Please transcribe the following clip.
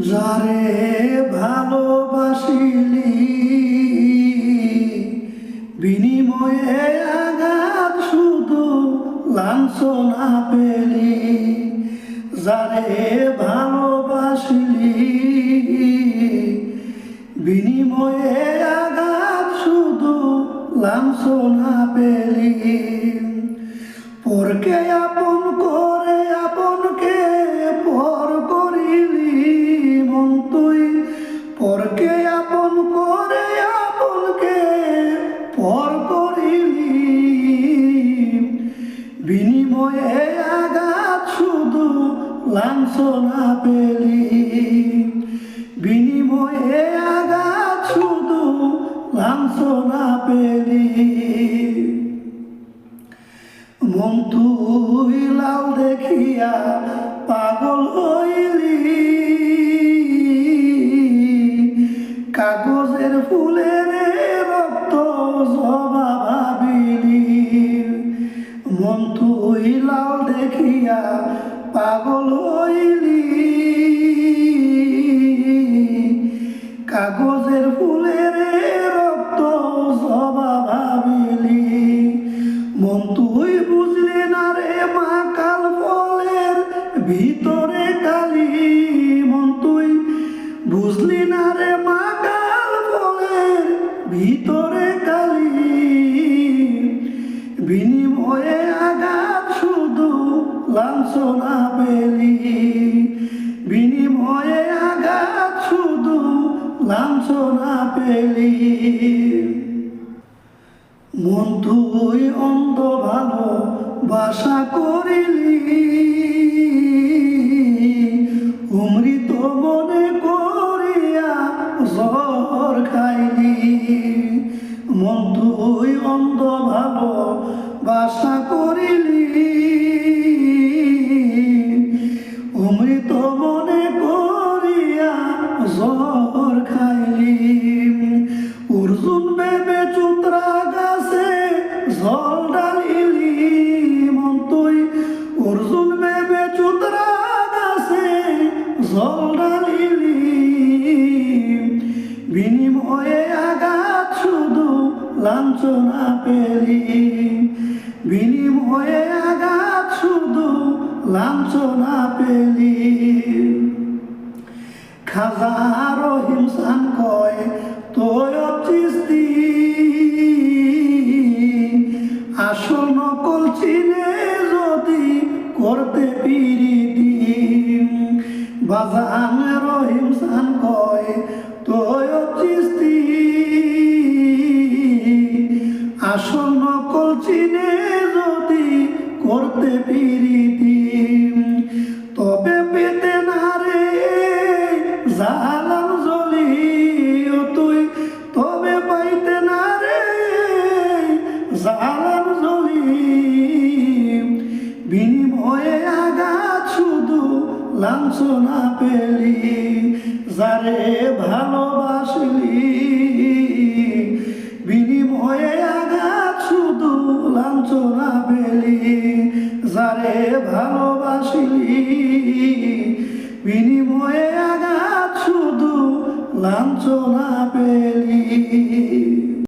যারে ভালোবাসিলি বিনিময়ে আঘাত শুধু লাঞ্ছনা পেলি। যারে ভালোবাসিলি বিনিময়ে আঘাত শুধু লাঞ্ছনা পেলি। পরকে আপন করে আপনকে পর করিলি মন তুই। পরকে আপন করে আপনকে পর করিলি বিনিময়ে আঘাত শুধু লাঞ্ছনা পেলি। বিনিময়ে আঘাত শুধু লাঞ্ছনা পেলি। মন তুই লাল দেখিয়া পাগল হইলি, কাগজের ফুলের রক্ত জবা ভাবিলি। মন তুই লাল দেখিয়া পাগল হইলি, কাগজের ফুলের রক্ত জবা ভাবিলি। মন তুই বুঝলি না রে মা কাল ফলের ভিতরে কালি। মন তুই বুঝলি না রে মা কাল ফলের ভিতরে কালি। বিনিময়ে আঘাত শুধু লাঞ্ছনা পেলি। বিনিময়ে আঘাত শুধু লাঞ্ছনা পেলি। মন তুই অন্ধ ভালোবাসা করিলি, অমৃত মনে করিয়া জহর খাইলি। মন তুই অন্ধ ভালোবাসা করিলি, অমৃত মনে করিয়া জহর খাইলি। অর্জুন ভেবে চুতরা গাছে জল ডালিলি। মন তুই অর্জুন ভেবে চুতরা গাছে জল ডালিলি। বিনিময়ে আঘাত শুধু লাঞ্ছনা পেলি। বিনিময়ে আঘাত শুধু লাঞ্ছনা পেলি। খাজা রহিম সান কয় তৈয়ব চিশতি, আসল নকল চিনে যদি করতে পিরিতি। বাজান রহিম সান কয় তৈয়ব চিশতি, আসল নকল চিনে যদি করতে পিরিতি। তবে পেতে না রে জালাল জলি ও তুই, তবে পাইতে না রে জালাল জলি। বিনিময়ে আঘাত শুধু লাঞ্ছনা পেলি। যারে ভালোবাসলি বিনিময়ে আঘাত শুধু লাঞ্ছনা পেলি। যারে ভালোবাসলি বিনিময়ে আঘাত শুধু লাঞ্ছনা পেলি।